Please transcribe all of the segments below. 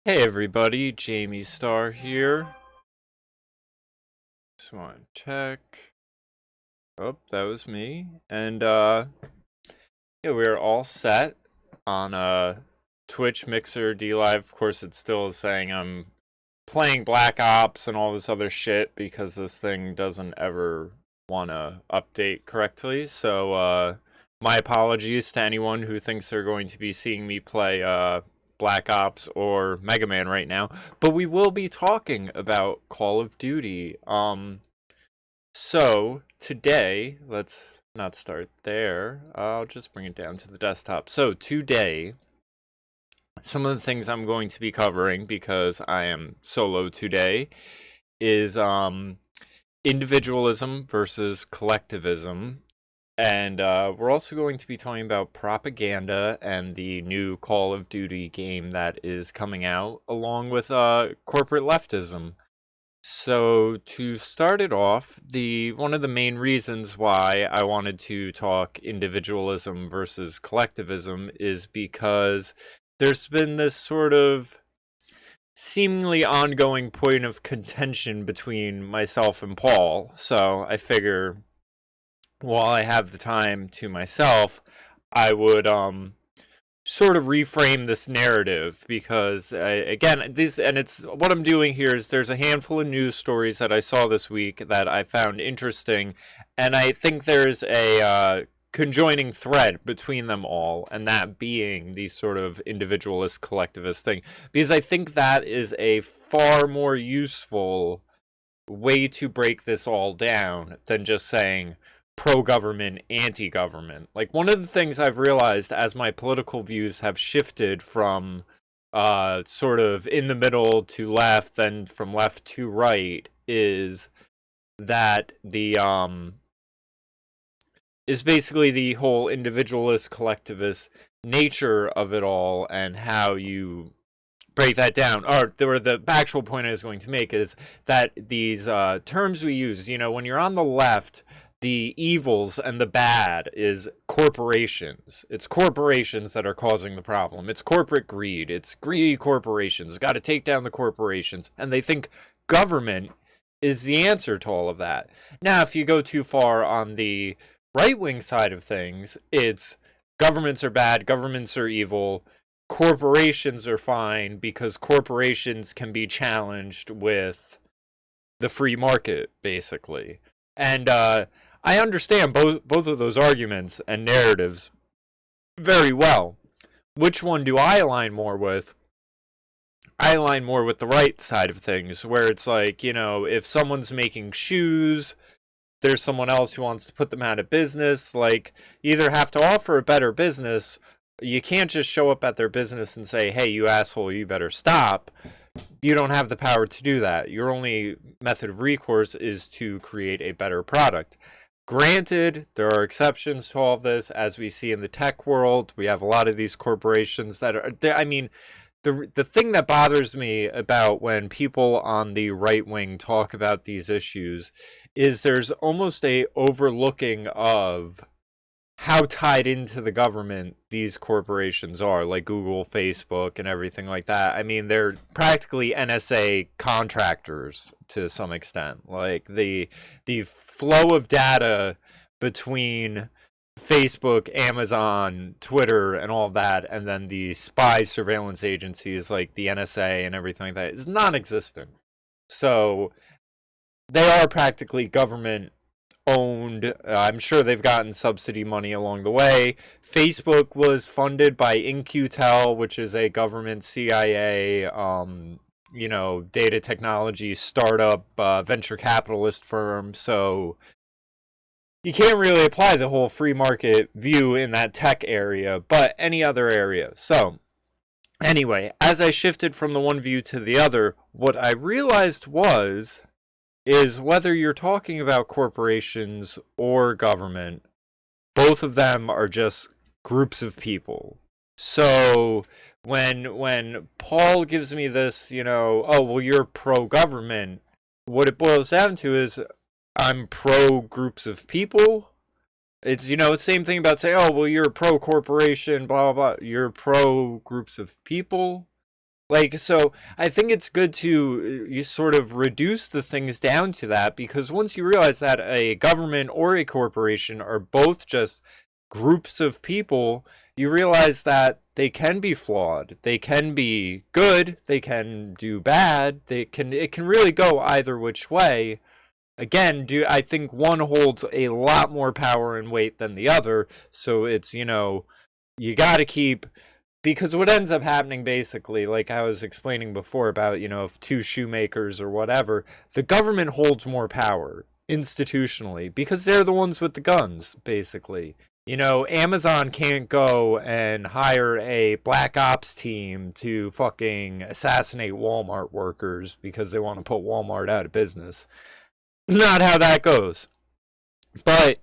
Hey everybody, Jamie Starr here. Just want to check. Oh, that was me. And yeah, we're all set on Twitch, Mixer, D Live. Of course, it still is saying I'm playing Black Ops and all this other shit because this thing doesn't ever want to update correctly. So my apologies to anyone who thinks they're going to be seeing me play Black Ops or Mega Man right now, but we will be talking about Call of Duty. So today, let's not start there. I'll just bring it down to the desktop. So today, some of the things I'm going to be covering because I am solo today is individualism versus collectivism. And we're also going to be talking about propaganda and the new Call of Duty game that is coming out, along with corporate leftism. So to start it off, the one of the main reasons why I wanted to talk individualism versus collectivism is because there's been this sort of seemingly ongoing point of contention between myself and Paul. So I figure while I have the time to myself, I would sort of reframe this narrative because again, these and it's what I'm doing here is there's a handful of news stories that I saw this week that I found interesting, and I think there's a conjoining thread between them all, and that being the sort of individualist collectivist thing, because I think that is a far more useful way to break this all down than just saying pro-government, anti-government. Like, one of the things I've realized as my political views have shifted from sort of in the middle to left, then from left to right, is that the is basically the whole individualist collectivist nature of it all and how you break that down. Or the actual point I was going to make is that these terms we use, when you're on the left, the evils and the bad is corporations. It's corporations that are causing the problem. It's corporate greed. It's greedy corporations. Got to take down the corporations. And they think government is the answer to all of that. Now, if you go too far on the right wing side of things, it's governments are bad, governments are evil, corporations are fine because corporations can be challenged with the free market, basically. And I understand both of those arguments and narratives very well. Which one do I align more with? I align more with the right side of things, where it's like, if someone's making shoes, there's someone else who wants to put them out of business. Like, you either have to offer a better business, you can't just show up at their business and say, hey, you asshole, you better stop. You don't have the power to do that. Your only method of recourse is to create a better product. Granted, there are exceptions to all of this, as we see in the tech world. We have a lot of these corporations that are, I mean, the thing that bothers me about when people on the right wing talk about these issues is there's almost a overlooking of how tied into the government these corporations are, like Google, Facebook, and everything like that. I mean, they're practically NSA contractors to some extent. Like, the flow of data between Facebook, Amazon, Twitter, and all that, and then the spy surveillance agencies like the NSA and everything like that is non-existent. So they are practically government owned. I'm sure they've gotten subsidy money along the way. Facebook was funded by In-Q-Tel, which is a government CIA, data technology startup, venture capitalist firm. So you can't really apply the whole free market view in that tech area, but any other area. So anyway, as I shifted from the one view to the other, what I realized is whether you're talking about corporations or government, both of them are just groups of people. So when Paul gives me this, oh, well, you're pro-government, what it boils down to is I'm pro-groups of people. It's, the same thing about saying, oh, well, you're pro-corporation, blah, blah, blah. You're pro-groups of people. Like, so I think it's good to you sort of reduce the things down to that, because once you realize that a government or a corporation are both just groups of people, you realize that they can be flawed, they can be good, they can do bad, it can really go either which way. Again, I think one holds a lot more power and weight than the other, so it's, you got to keep, because what ends up happening basically, like I was explaining before about, if two shoemakers or whatever, the government holds more power institutionally because they're the ones with the guns, basically. Amazon can't go and hire a black ops team to fucking assassinate Walmart workers because they want to put Walmart out of business. Not how that goes. But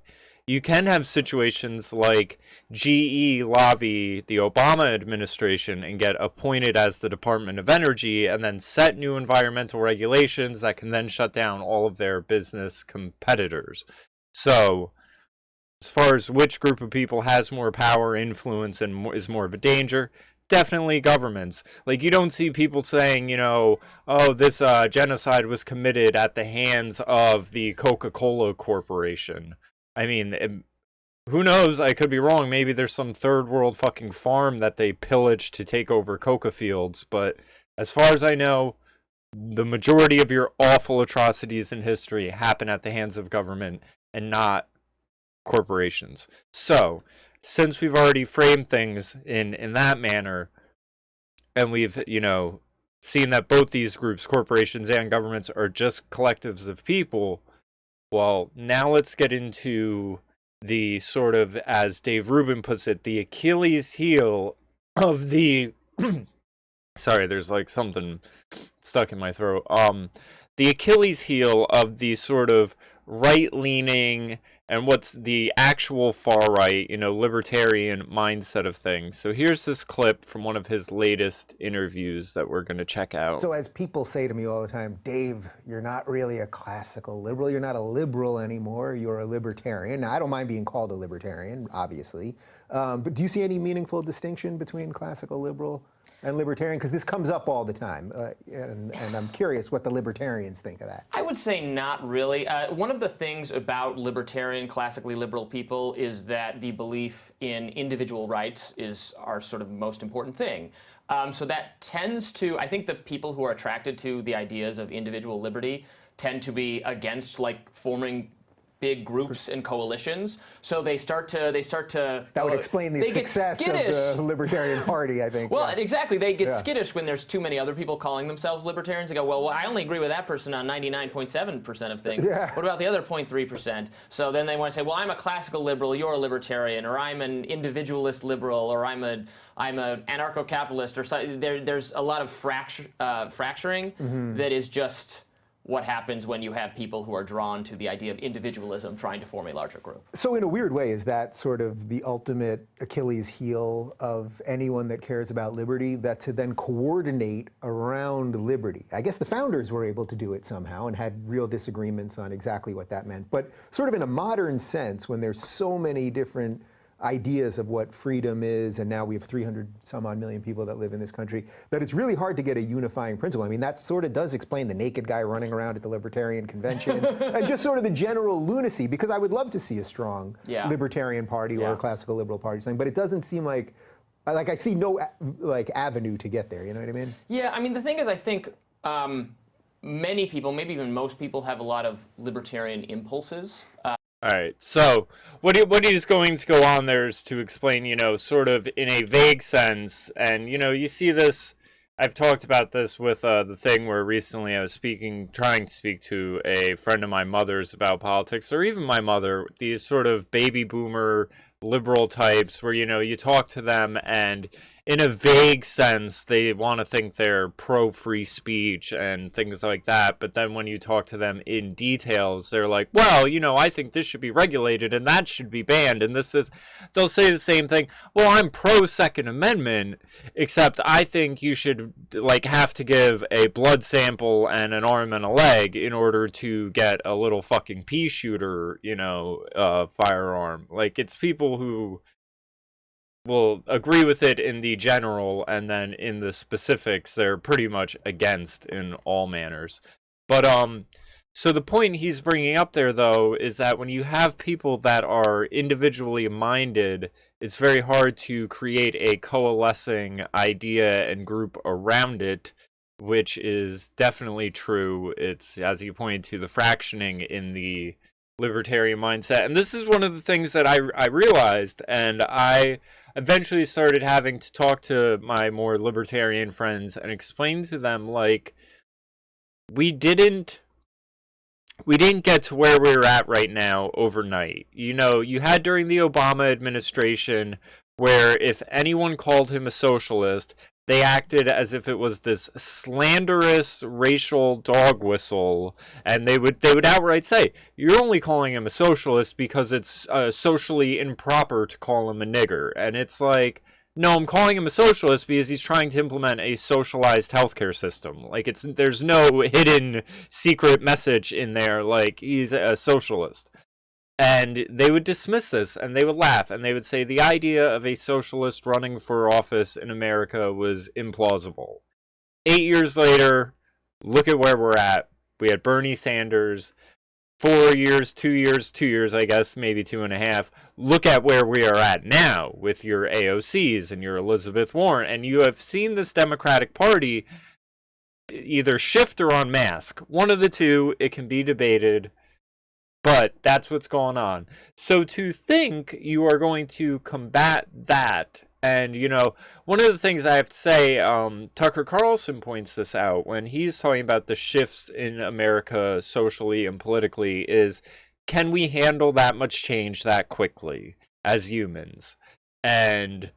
you can have situations like GE lobby the Obama administration and get appointed as the Department of Energy and then set new environmental regulations that can then shut down all of their business competitors. So, as far as which group of people has more power, influence, and is more of a danger, definitely governments. Like, you don't see people saying, oh, this genocide was committed at the hands of the Coca-Cola Corporation. I mean, who knows? I could be wrong. Maybe there's some third world fucking farm that they pillaged to take over coca fields. But as far as I know, the majority of your awful atrocities in history happen at the hands of government and not corporations. So, since we've already framed things in that manner, and we've, seen that both these groups, corporations and governments, are just collectives of people, well, now let's get into the sort of, as Dave Rubin puts it, the Achilles heel of the... Sorry, there's like something stuck in my throat. The Achilles heel of the sort of right-leaning and what's the actual far right, libertarian mindset of things. So here's this clip from one of his latest interviews that we're going to check out. So as people say to me all the time, Dave, you're not really a classical liberal. You're not a liberal anymore. You're a libertarian. Now, I don't mind being called a libertarian, obviously. But do you see any meaningful distinction between classical liberal and libertarian? Because this comes up all the time, and I'm curious what the libertarians think of that. I would say not really. One of the things about libertarian, classically liberal people is that the belief in individual rights is our sort of most important thing. So that tends to, I think the people who are attracted to the ideas of individual liberty tend to be against like forming big groups and coalitions, so they start to. That would explain the success of the Libertarian Party, I think. Well, exactly. They get skittish when there's too many other people calling themselves libertarians. They go, well, I only agree with that person on 99.7% of things. Yeah. What about the other 0.3%? So then they want to say, well, I'm a classical liberal, you're a libertarian, or I'm an individualist liberal, or I'm a anarcho-capitalist, or so. There's a lot of fracturing that is just what happens when you have people who are drawn to the idea of individualism trying to form a larger group. So in a weird way, is that sort of the ultimate Achilles heel of anyone that cares about liberty, that to then coordinate around liberty? I guess the founders were able to do it somehow and had real disagreements on exactly what that meant. But sort of in a modern sense, when there's so many different ideas of what freedom is, and now we have 300 some odd million people that live in this country, that it's really hard to get a unifying principle. I mean, that sort of does explain the naked guy running around at the Libertarian Convention and just sort of the general lunacy, because I would love to see a strong Libertarian Party or a classical liberal party, but it doesn't seem like I see no like avenue to get there, you know what I mean? Yeah, I mean, the thing is, I think many people, maybe even most people, have a lot of libertarian impulses. All right, so what he's going to go on there is to explain, sort of in a vague sense, and, you see this, I've talked about this with the thing where recently I was trying to speak to a friend of my mother's about politics, or even my mother, these sort of baby boomer liberal types where, you talk to them and in a vague sense, they want to think they're pro-free speech and things like that. But then when you talk to them in details, they're like, well, I think this should be regulated and that should be banned. And they'll say the same thing. Well, I'm pro-Second Amendment, except I think you should have to give a blood sample and an arm and a leg in order to get a little fucking pea shooter, firearm. Like, it's people who will agree with it in the general, and then in the specifics, they're pretty much against in all manners. But so the point he's bringing up there, though, is that when you have people that are individually minded, it's very hard to create a coalescing idea and group around it, which is definitely true. It's, as you pointed to, the fractioning in the libertarian mindset. And this is one of the things that I realized, and I eventually started having to talk to my more libertarian friends and explain to them, like, we didn't get to where we're at right now overnight. You know, you had during the Obama administration where if anyone called him a socialist, they acted as if it was this slanderous racial dog whistle, and they would outright say, you're only calling him a socialist because it's socially improper to call him a nigger. And it's like, no, I'm calling him a socialist because he's trying to implement a socialized healthcare system. Like, there's no hidden secret message in there, like, he's a socialist. And they would dismiss this, and they would laugh, and they would say the idea of a socialist running for office in America was implausible. 8 years later, look at where we're at. We had Bernie Sanders. 4 years, 2 years, 2 years, I guess, maybe 2.5. Look at where we are at now with your AOCs and your Elizabeth Warren. And you have seen this Democratic Party either shift or unmask. One of the two, it can be debated. But that's what's going on. So to think you are going to combat that, and, you know, one of the things I have to say, Tucker Carlson points this out when he's talking about the shifts in America socially and politically, is, can we handle that much change that quickly as humans? And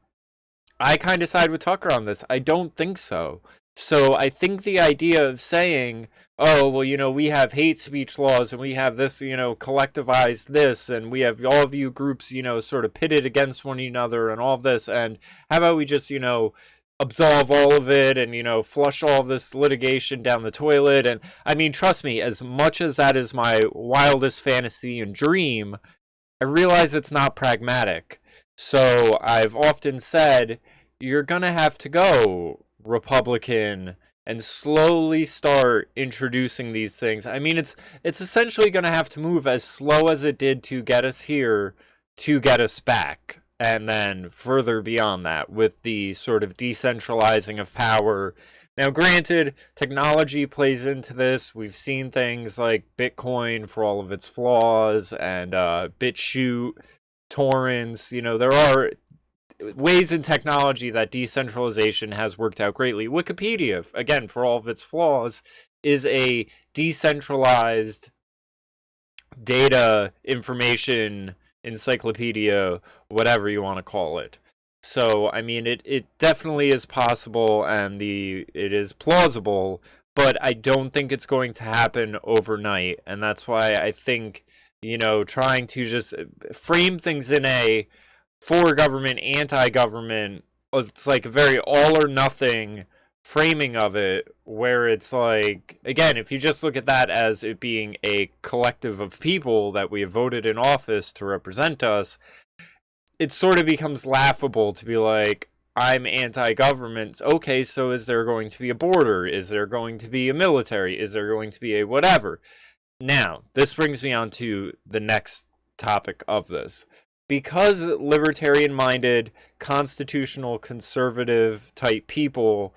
I kind of side with Tucker on this. I don't think so. So I think the idea of saying, oh, well, you know, we have hate speech laws and we have this, you know, collectivized this, and we have all of you groups, you know, sort of pitted against one another and all of this, and how about we just, you know, absolve all of it and, you know, flush all of this litigation down the toilet? And I mean, trust me, as much as that is my wildest fantasy and dream, I realize it's not pragmatic. So I've often said, you're gonna have to go Republican and slowly start introducing these things. I mean, it's essentially going to have to move as slow as it did to get us here to get us back, and then further beyond that with the sort of decentralizing of power. Now, granted, technology plays into this. We've seen things like Bitcoin for all of its flaws, and BitChute, torrents. You know, there are ways in technology that decentralization has worked out greatly. Wikipedia, again, for all of its flaws, is a decentralized data information encyclopedia, whatever you want to call it. So, I mean, it definitely is possible, and it is plausible, but I don't think it's going to happen overnight. And that's why I think, you know, trying to just frame things in a for government, anti-government, it's like a very all or nothing framing of it, where it's like, again, if you just look at that as it being a collective of people that we have voted in office to represent us, it sort of becomes laughable to be like, I'm anti-government. Okay, so is there going to be a border? Is there going to be a military? Is there going to be a whatever? Now, this brings me on to the next topic of this. Because libertarian-minded, constitutional, conservative type people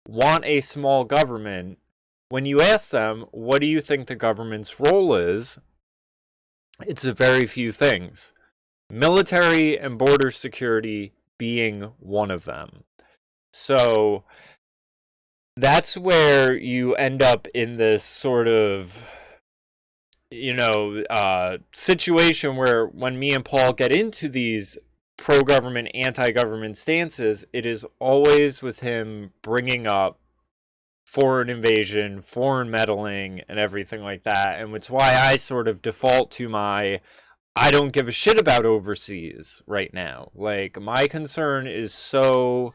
want a small government, when you ask them, what do you think the government's role is, it's a very few things. Military and border security being one of them. So that's where you end up in this sort of, you know, situation where when me and Paul get into these pro-government, anti-government stances, it is always with him bringing up foreign invasion, foreign meddling, and everything like that. And it's why I sort of default to my, I don't give a shit about overseas right now. Like, my concern is so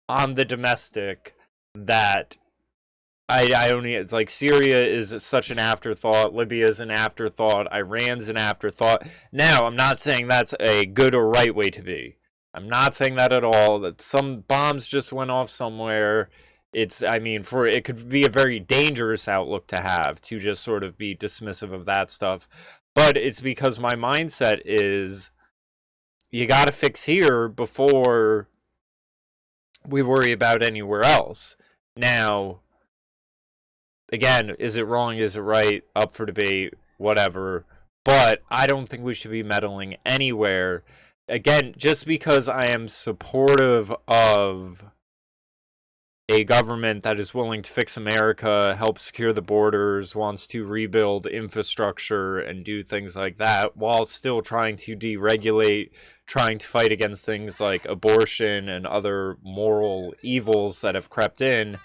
on the domestic that I only, it's like Syria is such an afterthought, Libya is an afterthought, Iran's an afterthought. Now, I'm not saying that's a good or right way to be. I'm not saying that at all. That some bombs just went off somewhere. I mean, it could be a very dangerous outlook to have, to just sort of be dismissive of that stuff. But it's because my mindset is, you got to fix here before we worry about anywhere else. Now, again, is it wrong? Is it right? Up for debate, whatever. But I don't think we should be meddling anywhere. Again, just because I am supportive of a government that is willing to fix America, help secure the borders, wants to rebuild infrastructure and do things like that, while still trying to deregulate, trying to fight against things like abortion and other moral evils that have crept in,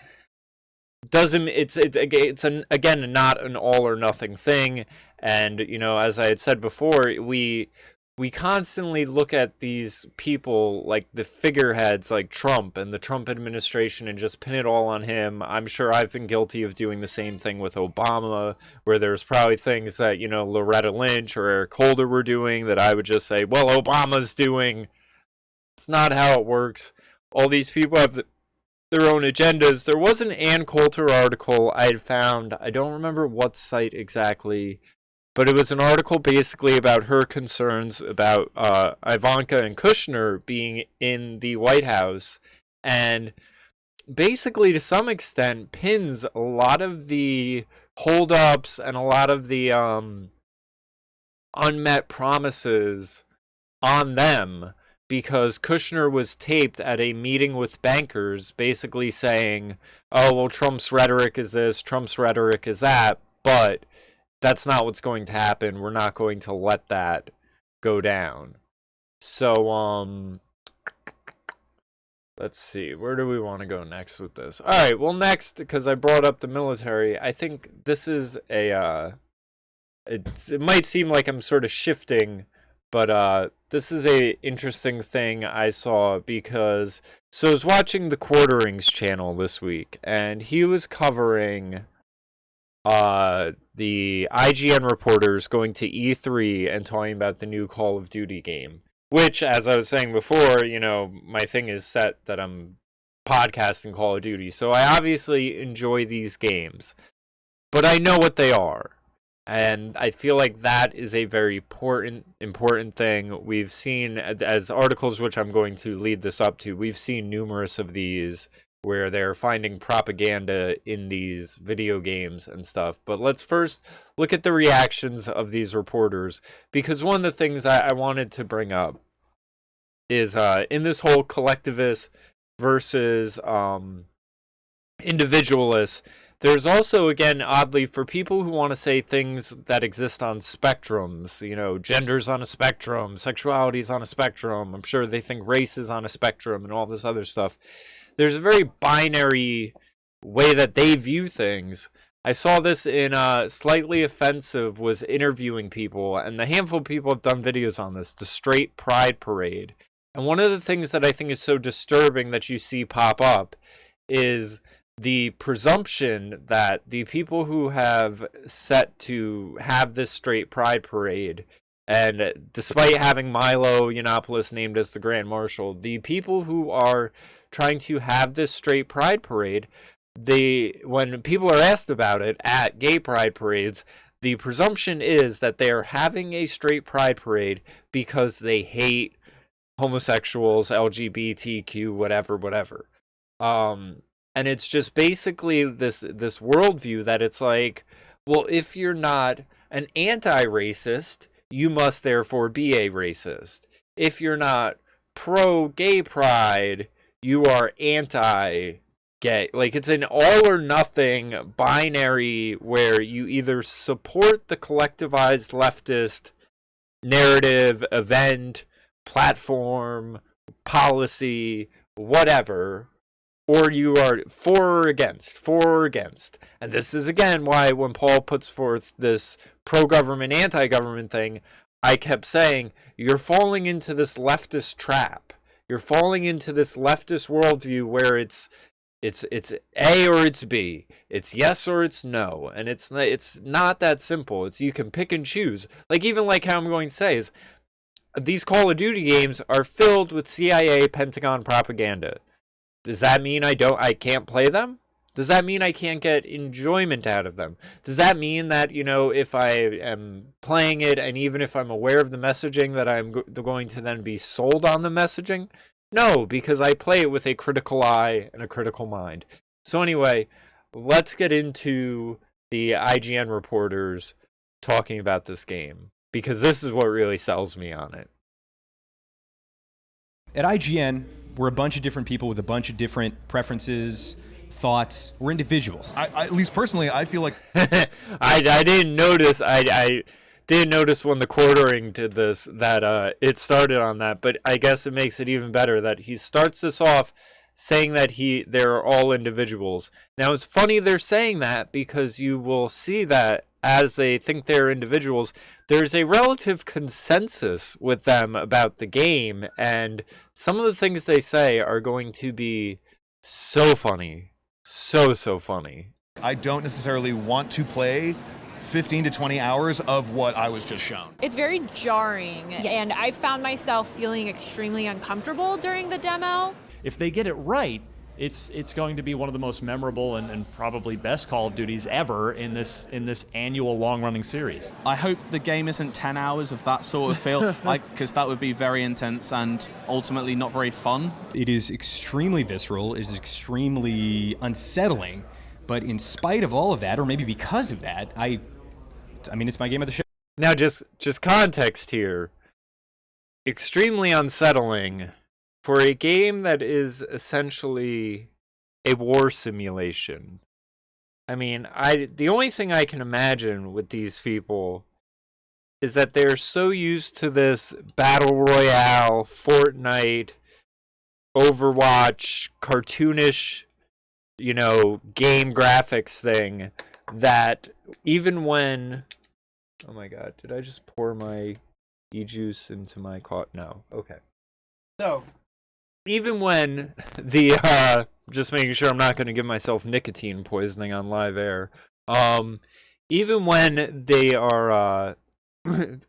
again not an all or nothing thing. And as I had said before, we constantly look at these people like the figureheads like Trump and the Trump administration and just pin it all on him. I'm sure I've been guilty of doing the same thing with Obama, where there's probably things that Loretta Lynch or Eric Holder were doing that I would just say, well, Obama's doing. It's not how it works. All these people have their own agendas. There was an Ann Coulter article I had found. I don't remember what site exactly, but it was an article basically about her concerns about Ivanka and Kushner being in the White House, and basically to some extent pins a lot of the holdups and a lot of the unmet promises on them, because Kushner was taped at a meeting with bankers basically saying, oh, well, Trump's rhetoric is this, Trump's rhetoric is that, but that's not what's going to happen. We're not going to let that go down. So, let's see. Where do we want to go next with this? All right, well, next, because I brought up the military, I think this is it might seem like I'm sort of shifting, but this is a interesting thing I saw, because I was watching the Quarterings channel this week, and he was covering the IGN reporters going to E3 and talking about the new Call of Duty game, which, as I was saying before, my thing is set that I'm podcasting Call of Duty, so I obviously enjoy these games, but I know what they are. And I feel like that is a very important thing. We've seen, as articles which I'm going to lead this up to, we've seen numerous of these where they're finding propaganda in these video games and stuff. But let's first look at the reactions of these reporters, because one of the things I wanted to bring up is in this whole collectivist versus individualist, there's also, again, oddly, for people who want to say things that exist on spectrums, gender's on a spectrum, sexuality's on a spectrum, I'm sure they think race is on a spectrum and all this other stuff. There's a very binary way that they view things. I saw this in Slightly Offensive was interviewing people, and the handful of people have done videos on this, the Straight Pride Parade. And one of the things that I think is so disturbing that you see pop up is the presumption that the people who have set to have this straight pride parade, and despite having Milo Yiannopoulos named as the Grand Marshal, the people who are trying to have this straight pride parade, when people are asked about it at gay pride parades, the presumption is that they are having a straight pride parade because they hate homosexuals, LGBTQ, whatever. And it's just basically this worldview that it's like, well, if you're not an anti-racist, you must therefore be a racist. If you're not pro-gay pride, you are anti-gay. Like, it's an all or nothing binary where you either support the collectivized leftist narrative, event, platform, policy, whatever, or you are for or against. And this is, again, why when Paul puts forth this pro-government, anti-government thing, I kept saying, you're falling into this leftist trap. You're falling into this leftist worldview where it's A or it's B. It's yes or it's no. And it's not that simple. You can pick and choose. Like, even like how I'm going to say is, these Call of Duty games are filled with CIA Pentagon propaganda. Does that mean I can't play them? Does that mean I can't get enjoyment out of them? Does that mean that, you know, if I am playing it and even if I'm aware of the messaging that I'm going to then be sold on the messaging? No, because I play it with a critical eye and a critical mind. So anyway, let's get into the IGN reporters talking about this game, because this is what really sells me on it. At IGN, we're a bunch of different people with a bunch of different preferences, thoughts. We're individuals. I at least personally, I feel like I didn't notice. I didn't notice when the quartering did this that it started on that, but I guess it makes it even better that he starts this off saying that they're all individuals. Now it's funny they're saying that, because you will see that as they think they're individuals, there's a relative consensus with them about the game, and some of the things they say are going to be so funny. So funny. I don't necessarily want to play 15 to 20 hours of what I was just shown. It's very jarring, Yes. and I found myself feeling extremely uncomfortable during the demo. If they get it right, it's going to be one of the most memorable and probably best Call of Duties ever in this annual long-running series. I hope the game isn't 10 hours of that sort of feel, because that would be very intense and ultimately not very fun. It is extremely visceral, it is extremely unsettling, but in spite of all of that, or maybe because of that, I mean, it's my game of the show. Now, just context here. Extremely unsettling for a game that is essentially a war simulation. I mean, the only thing I can imagine with these people is that they're so used to this Battle Royale, Fortnite, Overwatch, cartoonish, you know, game graphics thing, that even when... Oh my god, did I just pour my e-juice into my No, okay. So, even when the, just making sure I'm not going to give myself nicotine poisoning on live air, even when they are,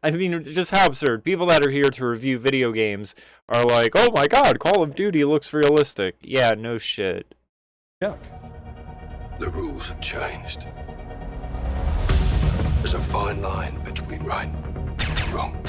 I mean, just how absurd. People that are here to review video games are like, oh my god, Call of Duty looks realistic. Yeah, no shit. Yeah. The rules have changed. There's a fine line between right and wrong.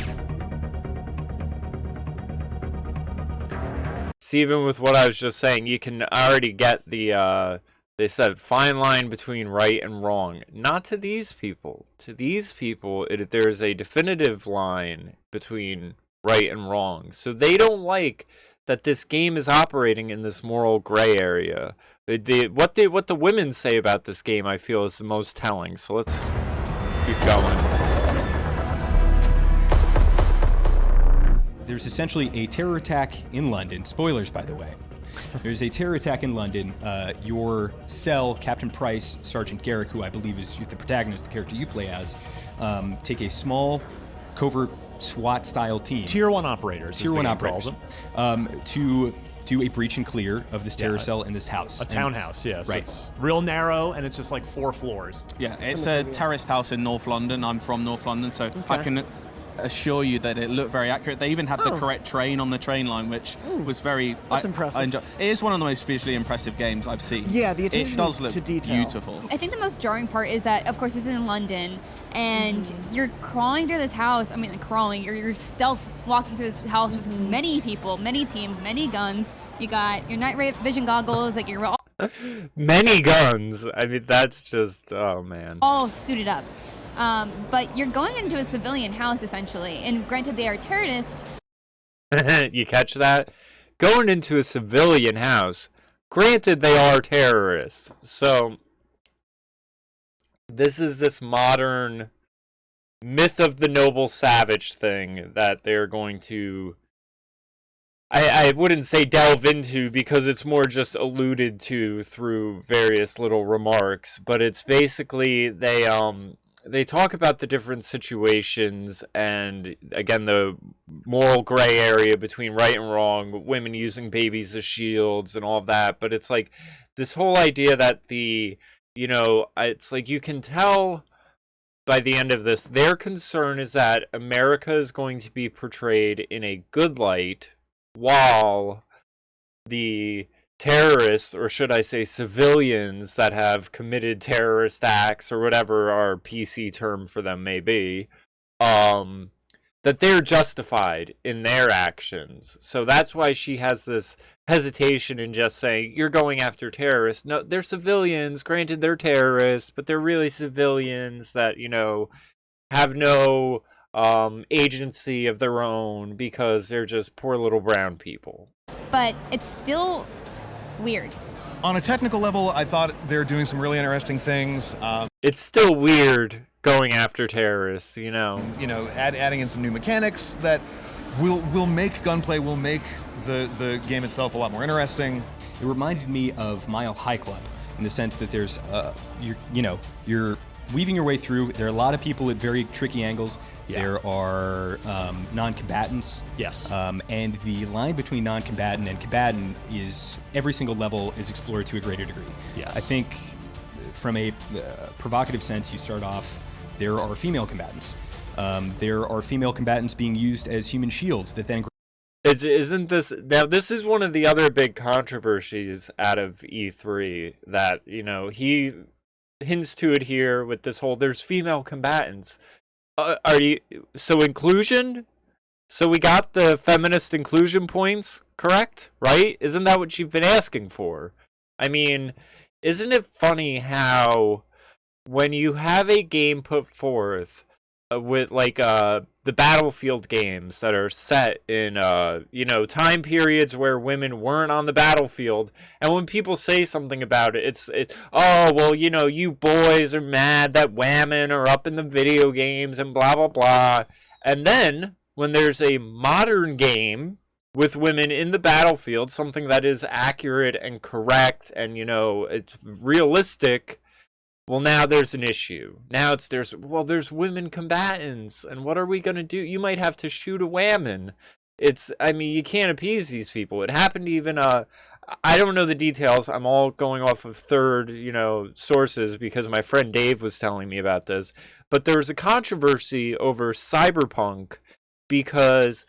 See, even with what I was just saying, you can already get the, they said, fine line between right and wrong. Not to these people. To these people, there's a definitive line between right and wrong. So they don't like that this game is operating in this moral gray area. What the women say about this game, I feel, is the most telling. So let's keep going. There's essentially a terror attack in London. Spoilers, by the way. There's a terror attack in London. Your cell, Captain Price, Sergeant Garrick, who I believe is the protagonist, the character you play as, take a small, covert SWAT-style team. Tier 1 operators. Tier 1 operators. To do a breach and clear of this terror cell in this house. A townhouse, yes. Right. It's real narrow, and it's just like 4 floors. Yeah, it's a terraced house in North London. I'm from North London, so I can assure you that it looked very accurate. They even had the correct train on the train line, which was very... That's impressive. It is one of the most visually impressive games I've seen. Yeah, the attention it does look to detail. beautiful. I think the most jarring part is that, of course, this is in London, and you're crawling through this house. I mean, crawling. You're stealth walking through this house with many people, many teams, many guns. You got your night vision goggles, like you're all Many guns. I mean, that's just, oh man. all suited up. But you're going into a civilian house, essentially. And granted, they are terrorists. You catch that? Going into a civilian house. Granted, they are terrorists. So, this is this modern myth of the noble savage thing that they're going to... I wouldn't say delve into, because it's more just alluded to through various little remarks. But it's basically, they talk about the different situations and, again, the moral gray area between right and wrong, women using babies as shields and all of that. But it's like this whole idea that it's like you can tell by the end of this, their concern is that America is going to be portrayed in a good light while the terrorists, or should I say civilians, that have committed terrorist acts or whatever our PC term for them may be, that they're justified in their actions. So that's why she has this hesitation in just saying, you're going after terrorists. No, they're civilians. Granted, they're terrorists, but they're really civilians that, you know, have no agency of their own because they're just poor little brown people. But it's still weird. On a technical level, I thought they're doing some really interesting things. It's still weird going after terrorists, you know. Adding in some new mechanics that will make gunplay, will make the game itself a lot more interesting. It reminded me of Mile High Club in the sense that there's, you're weaving your way through. There are a lot of people at very tricky angles. Yeah. There are non-combatants. Yes. And the line between non-combatant and combatant is, every single level is explored to a greater degree. Yes. I think from a provocative sense, you start off, there are female combatants. There are female combatants being used as human shields that then... Isn't this... Now, this is one of the other big controversies out of E3 that, you know, he hints to it here with this whole, there's female combatants. So inclusion? So we got the feminist inclusion points, correct? Right? Isn't that what you've been asking for? I mean, isn't it funny how when you have a game put forth with like the Battlefield games that are set in time periods where women weren't on the battlefield, and when people say something about it, it's oh well, you know, you boys are mad that women are up in the video games and blah blah blah, and then when there's a modern game with women in the battlefield, something that is accurate and correct and, you know, it's realistic, well, now there's an issue. Now there's women combatants, and what are we going to do? You might have to shoot a whammon. You can't appease these people. It happened even, I don't know the details. I'm all going off of third, sources because my friend Dave was telling me about this. But there was a controversy over Cyberpunk because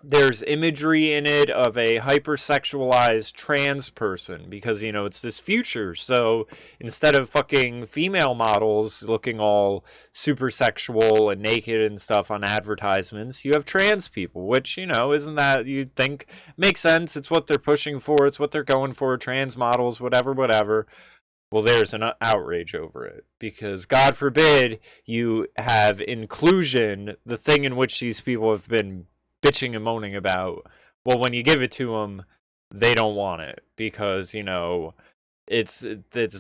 there's imagery in it of a hypersexualized trans person because, it's this future. So instead of fucking female models looking all super sexual and naked and stuff on advertisements, you have trans people, which, isn't that, you'd think makes sense. It's what they're pushing for. It's what they're going for. Trans models, whatever. Well, there's an outrage over it because, God forbid, you have inclusion, the thing in which these people have been bitching and moaning about. Well, when you give it to them, they don't want it because, it's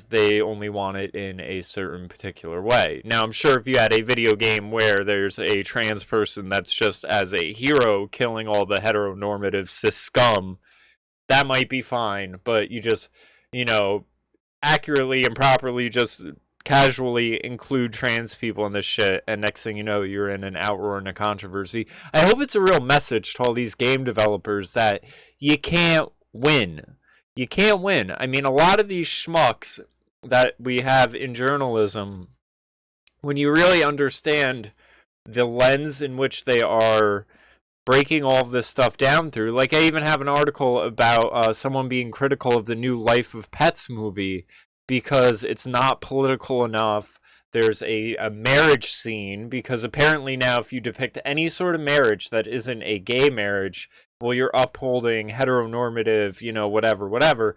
they only want it in a certain particular way. Now, I'm sure if you had a video game where there's a trans person that's just as a hero killing all the heteronormative cis scum, that might be fine, but you just, accurately and properly just casually include trans people in this shit, and next thing you know, you're in an outroar and a controversy. I hope it's a real message to all these game developers that you can't win. You can't win. I mean, a lot of these schmucks that we have in journalism, when you really understand the lens in which they are breaking all of this stuff down through, like I even have an article about someone being critical of the new Life of Pets movie because it's not political enough. There's a marriage scene because apparently now if you depict any sort of marriage that isn't a gay marriage, well, you're upholding heteronormative, whatever.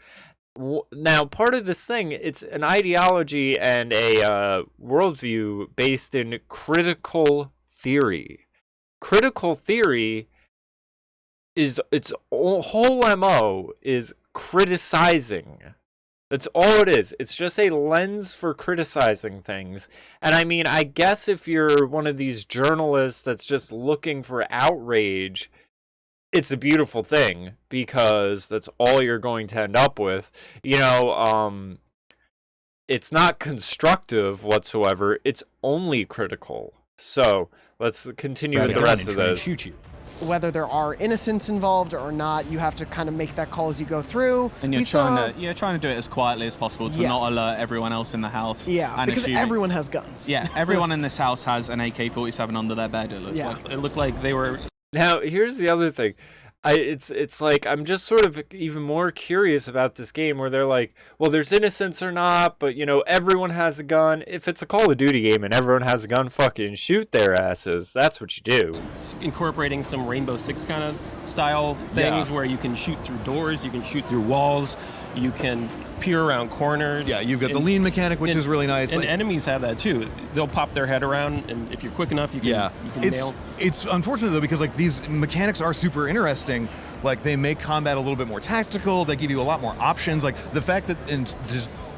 Now, part of this thing, it's an ideology and a worldview based in critical theory. Critical theory is its whole MO is criticizing. That's all it is. It's just a lens for criticizing things. And I mean, I guess if you're one of these journalists that's just looking for outrage, it's a beautiful thing because that's all you're going to end up with. It's not constructive whatsoever. It's only critical. So let's continue with the rest of this. Shoot you. whether there are innocents involved or not. You have to kind of make that call as you go through. And you're trying to do it as quietly as possible to not alert everyone else in the house. Yeah, and because everyone has guns. Yeah, everyone in this house has an AK-47 under their bed. It looks like. It looked like they were. Now, here's the other thing. It's like I'm just sort of even more curious about this game where they're like, well, there's innocents or not, but everyone has a gun. If it's a Call of Duty game and everyone has a gun, fucking shoot their asses. That's what you do. Incorporating some Rainbow Six kind of style things where you can shoot through doors, you can shoot through walls, you can peer around corners. Yeah, you've got the lean mechanic, which is really nice. And enemies have that too. They'll pop their head around, and if you're quick enough, you can nail. It's unfortunate though, because like these mechanics are super interesting. Like they make combat a little bit more tactical. They give you a lot more options. Like the fact that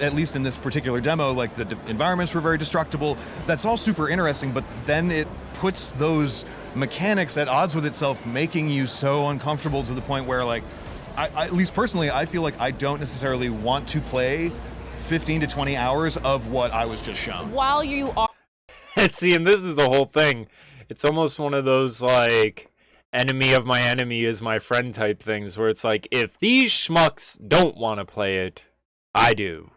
at least in this particular demo, like the environments were very destructible. That's all super interesting. But then it puts those mechanics at odds with itself, making you so uncomfortable to the point where like. I, at least personally, I feel like I don't necessarily want to play 15 to 20 hours of what I was just shown. While you are... See, and this is the whole thing. It's almost one of those, like, enemy of my enemy is my friend type things, where it's like, if these schmucks don't want to play it, I do.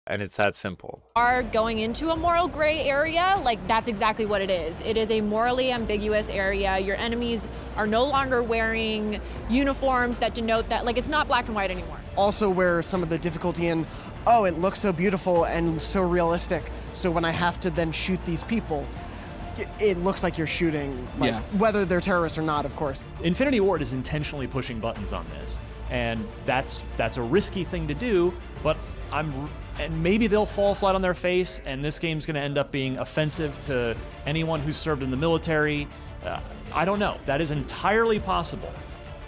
And it's that simple. Are going into a moral gray area, like that's exactly what it is. It is a morally ambiguous area. Your enemies are no longer wearing uniforms that denote that, like, it's not black and white anymore. Also where some of the difficulty in, oh, it looks so beautiful and so realistic, so when I have to then shoot these people, it looks like you're shooting, like, whether they're terrorists or not, of course. Infinity Ward is intentionally pushing buttons on this, and that's a risky thing to do, but and maybe they'll fall flat on their face, and this game's going to end up being offensive to anyone who's served in the military. I don't know. That is entirely possible.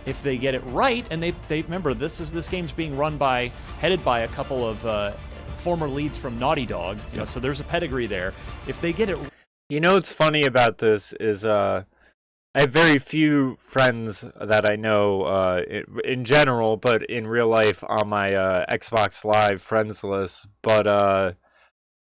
If they get it right, and they remember this game's being headed by a couple of former leads from Naughty Dog, so there's a pedigree there. If they get it, what's funny about this is I have very few friends that I know in general, but in real life on my Xbox Live friends list. But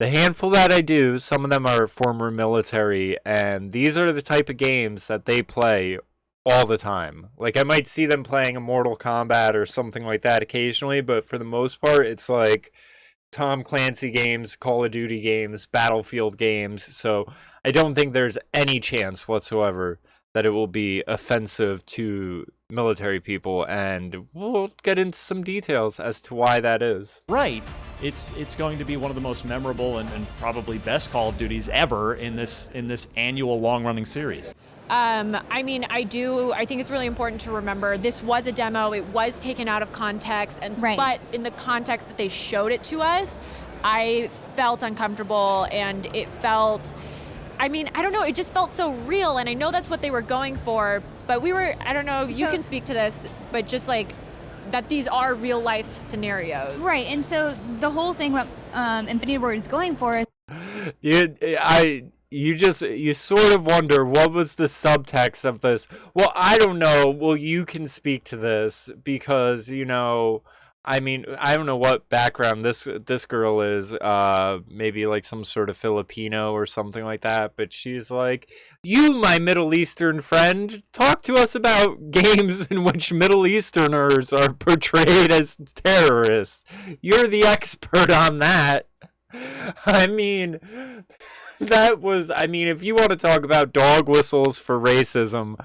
the handful that I do, some of them are former military, and these are the type of games that they play all the time. Like, I might see them playing a Mortal Kombat or something like that occasionally, but for the most part, it's like Tom Clancy games, Call of Duty games, Battlefield games. So I don't think there's any chance whatsoever that it will be offensive to military people, and we'll get into some details as to why that is. Right. It's going to be one of the most memorable and probably best Call of Duties ever in this annual long-running series. I mean, I think it's really important to remember this was a demo. It was taken out of context, but in the context that they showed it to us, I felt uncomfortable, and it felt... I mean, I don't know, it just felt so real, and I know that's what they were going for, but I don't know, you can speak to this, but just like, that these are real life scenarios. Right, and so the whole thing what Infinity Ward is going for is... You sort of wonder, what was the subtext of this? Well, I don't know. Well, you can speak to this, because, I mean, I don't know what background this girl is, maybe like some sort of Filipino or something like that, but she's like, you, my Middle Eastern friend, talk to us about games in which Middle Easterners are portrayed as terrorists. You're the expert on that. I mean, if you want to talk about dog whistles for racism,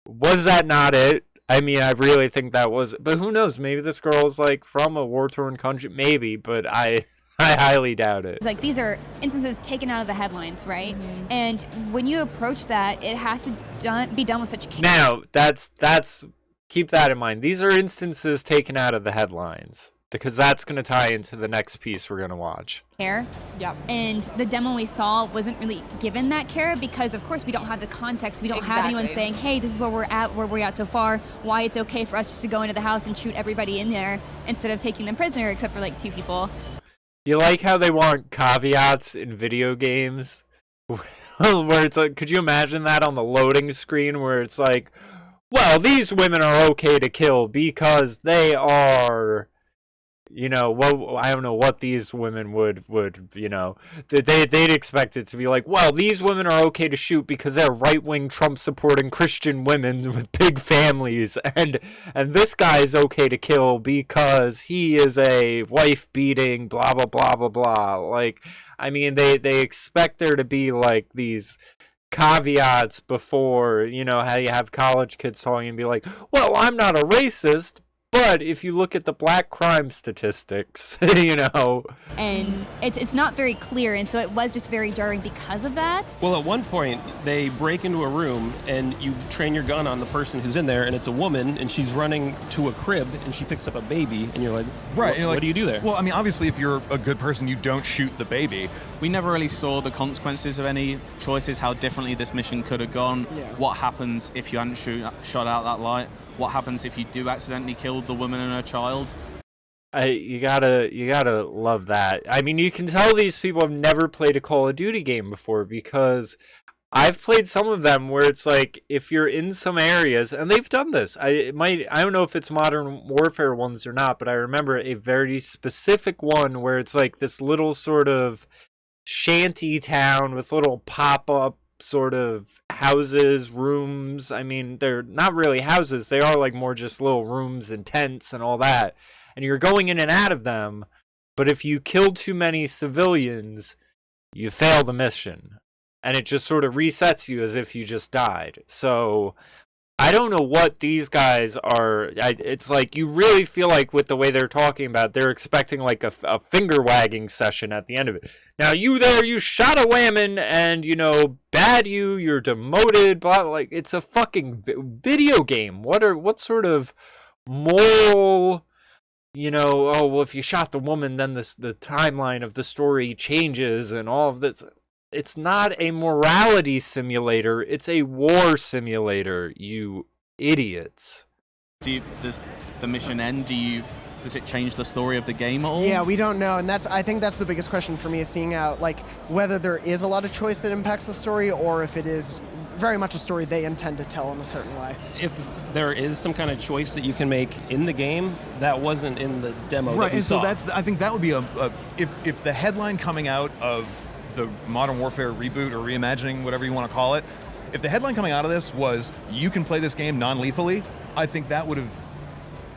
was that not it? I mean, I really think that was, but who knows? Maybe this girl is like from a war-torn country, maybe, but I highly doubt it. It's like, these are instances taken out of the headlines, right? Mm-hmm. And when you approach that, it has to be done with such care. Now, that's keep that in mind. These are instances taken out of the headlines, because that's going to tie into the next piece we're going to watch. Care. Yep. And the demo we saw wasn't really given that care, because of course we don't have the context. We don't have anyone saying, hey, this is where we're at so far, why it's okay for us just to go into the house and shoot everybody in there instead of taking them prisoner, except for like 2 people. You like how they want caveats in video games? Where it's like, could you imagine that on the loading screen where it's like, well, these women are okay to kill because they are... you know, well, I don't know what these women would, you know, they'd expect it to be like, well, these women are okay to shoot because they're right-wing Trump-supporting Christian women with big families, and this guy's okay to kill because he is a wife-beating, blah, blah, blah, blah, blah. Like, I mean, they expect there to be, like, these caveats before, you know, how you have college kids talking and be like, well, I'm not a racist, but if you look at the black crime statistics, you know. And it's not very clear, and so it was just very jarring because of that. Well, at one point, they break into a room, and you train your gun on the person who's in there, and it's a woman, and she's running to a crib, and she picks up a baby, and you're like, right, what do you do there? Well, I mean, obviously, if you're a good person, you don't shoot the baby. We never really saw the consequences of any choices, how differently this mission could have gone, what happens if you hadn't shot out that light, what happens if you do accidentally kill the woman and her child. You gotta love that. I mean, you can tell these people have never played a Call of Duty game before, because I've played some of them where it's like, if you're in some areas, and they've done this, I don't know if it's Modern Warfare ones or not, but I remember a very specific one where it's like this little sort of shanty town with little pop-up sort of houses, rooms. I mean, they're not really houses, they are like more just little rooms and tents and all that, and you're going in and out of them, but if you kill too many civilians, you fail the mission, and it just sort of resets you as if you just died. So I don't know what these guys are. It's like you really feel like with the way they're talking about it, they're expecting like a finger wagging session at the end of it. Now you there, you shot a woman, and you know, bad you're demoted, blah, like it's a fucking video game. What sort of moral, you know, oh well, if you shot the woman, then the timeline of the story changes and all of this. It's not a morality simulator, it's a war simulator, you idiots. Does the mission end? Does it change the story of the game at all? Yeah, we don't know, and I think that's the biggest question for me, is seeing out like whether there is a lot of choice that impacts the story, or if it is very much a story they intend to tell in a certain way. If there is some kind of choice that you can make in the game, that wasn't in the demo. Right, that we and so saw. I think that would be if the headline coming out of the Modern Warfare reboot or reimagining, whatever you want to call it, if the headline coming out of this was, you can play this game non-lethally, I think that would have,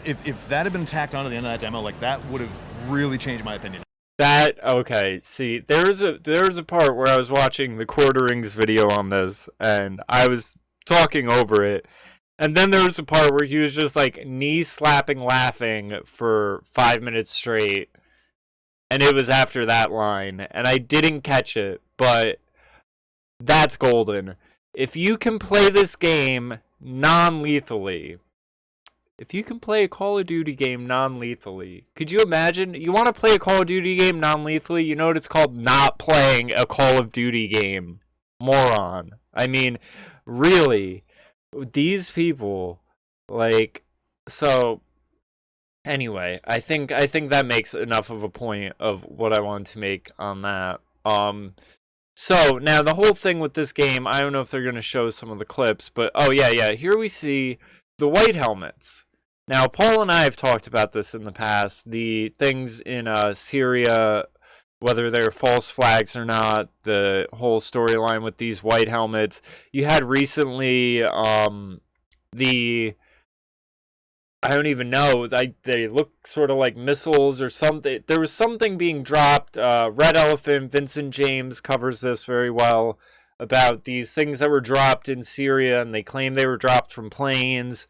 if that had been tacked onto the end of that demo, like that would have really changed my opinion. Okay, see, there was a part where I was watching the Quarterings video on this, and I was talking over it, and then there was a part where he was just like knee-slapping laughing for 5 minutes straight, and it was after that line, and I didn't catch it, but that's golden. If you can play this game non-lethally, if you can play a Call of Duty game non-lethally, could you imagine? You want to play a Call of Duty game non-lethally? You know what it's called? Not playing a Call of Duty game. Moron. I mean, really, these people, like, so... Anyway, I think that makes enough of a point of what I wanted to make on that. So now the whole thing with this game, I don't know if they're going to show some of the clips, but oh yeah, here we see the white helmets. Now Paul and I have talked about this in the past, the things in Syria, whether they're false flags or not, the whole storyline with these white helmets. You had recently I don't even know. They look sort of like missiles or something. There was something being dropped. Red Elephant, Vincent James covers this very well about these things that were dropped in Syria, and they claim they were dropped from planes.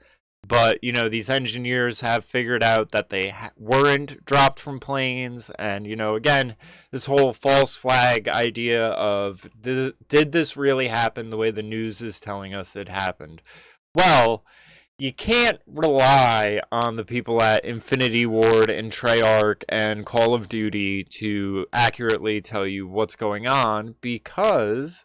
But, you know, these engineers have figured out that they weren't dropped from planes. And, you know, again, this whole false flag idea of, did this really happen the way the news is telling us it happened? Well, you can't rely on the people at Infinity Ward and Treyarch and Call of Duty to accurately tell you what's going on, because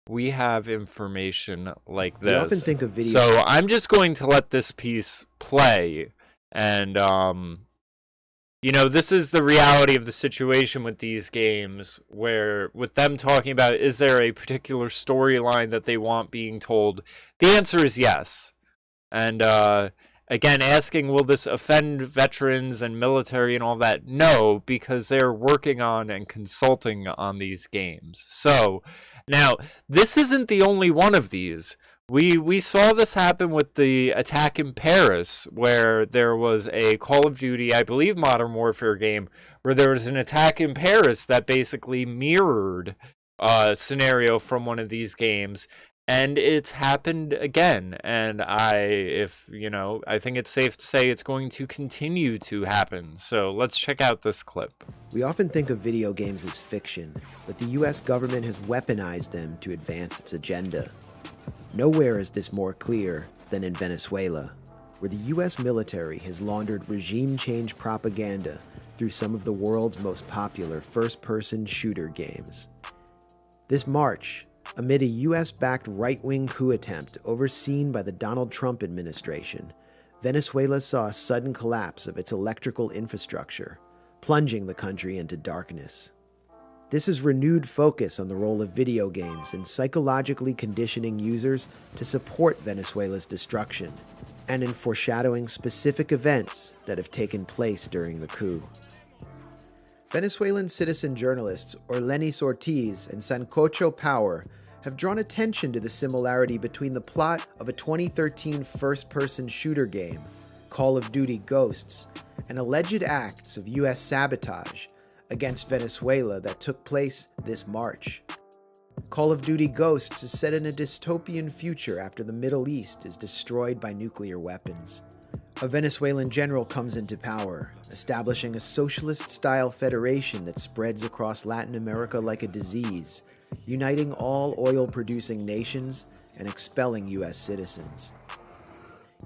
we have information like this. We often think of video. So I'm just going to let this piece play, and you know, this is the reality of the situation with these games, where with them talking about, is there a particular storyline that they want being told? The answer is yes. And Again, asking, will this offend veterans and military and all that? No, because they're working on and consulting on these games. So, now, this isn't the only one of these. We saw this happen with the attack in Paris, where there was a Call of Duty, I believe Modern Warfare game, where there was an attack in Paris that basically mirrored a scenario from one of these games. And it's happened again, and I think it's safe to say it's going to continue to happen. So let's check out this clip. We often think of video games as fiction, but the US government has weaponized them to advance its agenda. Nowhere is this more clear than in Venezuela, where the US military has laundered regime change propaganda through some of the world's most popular first-person shooter games. This March, amid a US-backed right-wing coup attempt overseen by the Donald Trump administration, Venezuela saw a sudden collapse of its electrical infrastructure, plunging the country into darkness. This is renewed focus on the role of video games in psychologically conditioning users to support Venezuela's destruction, and in foreshadowing specific events that have taken place during the coup. Venezuelan citizen journalists Orlenis Ortiz and Sancocho Power have drawn attention to the similarity between the plot of a 2013 first-person shooter game, Call of Duty Ghosts, and alleged acts of US sabotage against Venezuela that took place this March. Call of Duty Ghosts is set in a dystopian future after the Middle East is destroyed by nuclear weapons. A Venezuelan general comes into power, establishing a socialist-style federation that spreads across Latin America like a disease, uniting all oil-producing nations and expelling US citizens.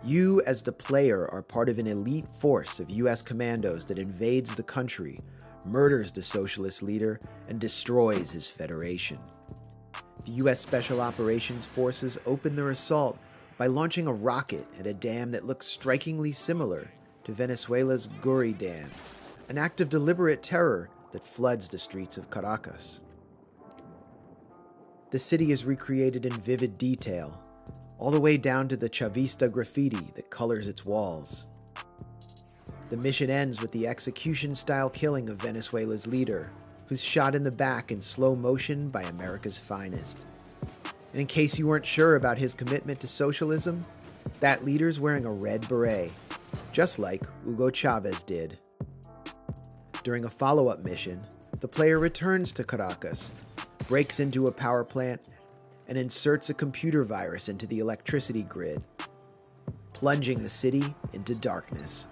You, as the player, are part of an elite force of US commandos that invades the country, murders the socialist leader, and destroys his federation. The US Special Operations Forces open their assault by launching a rocket at a dam that looks strikingly similar to Venezuela's Guri Dam, an act of deliberate terror that floods the streets of Caracas. The city is recreated in vivid detail, all the way down to the Chavista graffiti that colors its walls. The mission ends with the execution-style killing of Venezuela's leader, who's shot in the back in slow motion by America's finest. And in case you weren't sure about his commitment to socialism, that leader's wearing a red beret, just like Hugo Chavez did. During a follow-up mission, the player returns to Caracas, breaks into a power plant, and inserts a computer virus into the electricity grid, plunging the city into darkness.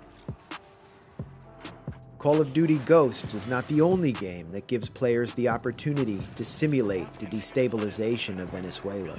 Call of Duty Ghosts is not the only game that gives players the opportunity to simulate the destabilization of Venezuela.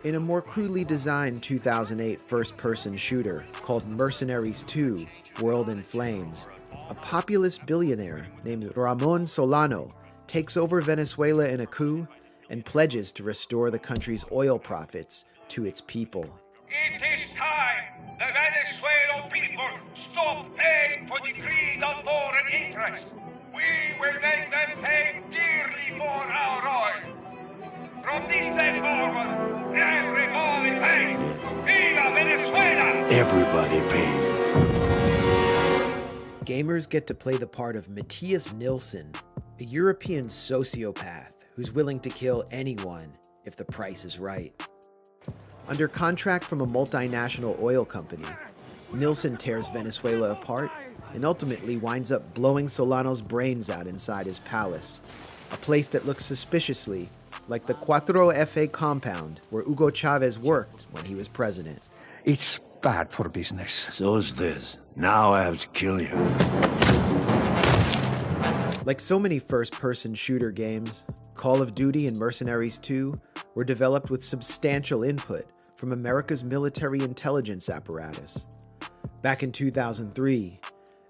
In a more crudely designed 2008 first-person shooter called Mercenaries 2: World in Flames, a populist billionaire named Ramon Solano takes over Venezuela in a coup and pledges to restore the country's oil profits to its people. It is time the Venezuelan people stop paying for the greed of foreign interests. We will make them pay dearly for our oil. From this day forward, everybody pays. Viva Venezuela! Everybody pays. Gamers get to play the part of Matthias Nilsson, a European sociopath who's willing to kill anyone if the price is right. Under contract from a multinational oil company, Nilsson tears Venezuela apart and ultimately winds up blowing Solano's brains out inside his palace, a place that looks suspiciously like the 4FA compound where Hugo Chavez worked when he was president. It's bad for business. So is this. Now I have to kill you. Like so many first-person shooter games, Call of Duty and Mercenaries 2 were developed with substantial input from America's military intelligence apparatus. Back in 2003,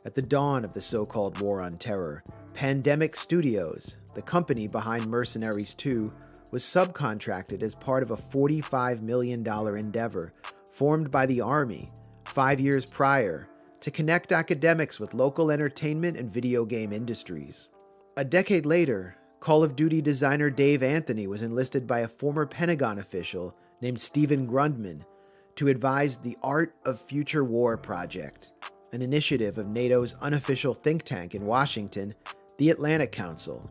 at the dawn of the so-called War on Terror, Pandemic Studios, the company behind Mercenaries 2, was subcontracted as part of a $45 million endeavor formed by the Army 5 years prior to connect academics with local entertainment and video game industries. A decade later, Call of Duty designer Dave Anthony was enlisted by a former Pentagon official named Stephen Grundman to advise the Art of Future War project, an initiative of NATO's unofficial think tank in Washington, the Atlantic Council.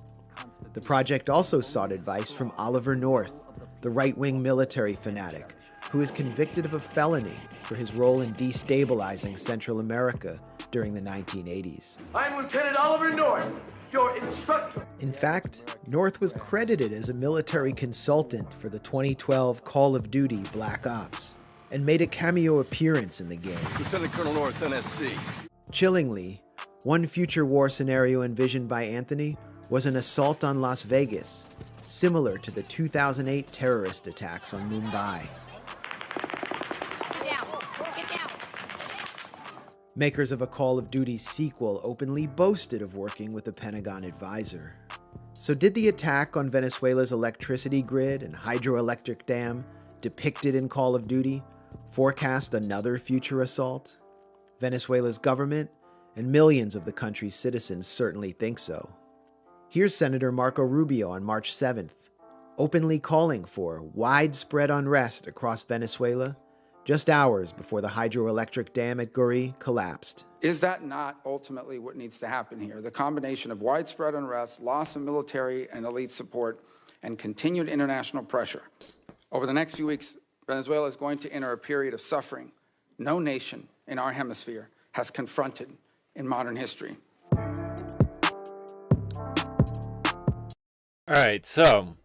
The project also sought advice from Oliver North, the right-wing military fanatic, who is convicted of a felony for his role in destabilizing Central America during the 1980s. I'm Lieutenant Oliver North, your instructor. In fact, North was credited as a military consultant for the 2012 Call of Duty Black Ops, and made a cameo appearance in the game. Lieutenant Colonel North, NSC. Chillingly, one future war scenario envisioned by Anthony was an assault on Las Vegas, similar to the 2008 terrorist attacks on Mumbai. Get down. Get down. Makers of a Call of Duty sequel openly boasted of working with a Pentagon advisor. So did the attack on Venezuela's electricity grid and hydroelectric dam, depicted in Call of Duty, forecast another future assault? Venezuela's government and millions of the country's citizens certainly think so. Here's Senator Marco Rubio on March 7th, openly calling for widespread unrest across Venezuela just hours before the hydroelectric dam at Guri collapsed. Is that not ultimately what needs to happen here? The combination of widespread unrest, loss of military and elite support, and continued international pressure. Over the next few weeks, Venezuela is going to enter a period of suffering no nation in our hemisphere has confronted in modern history. All right, so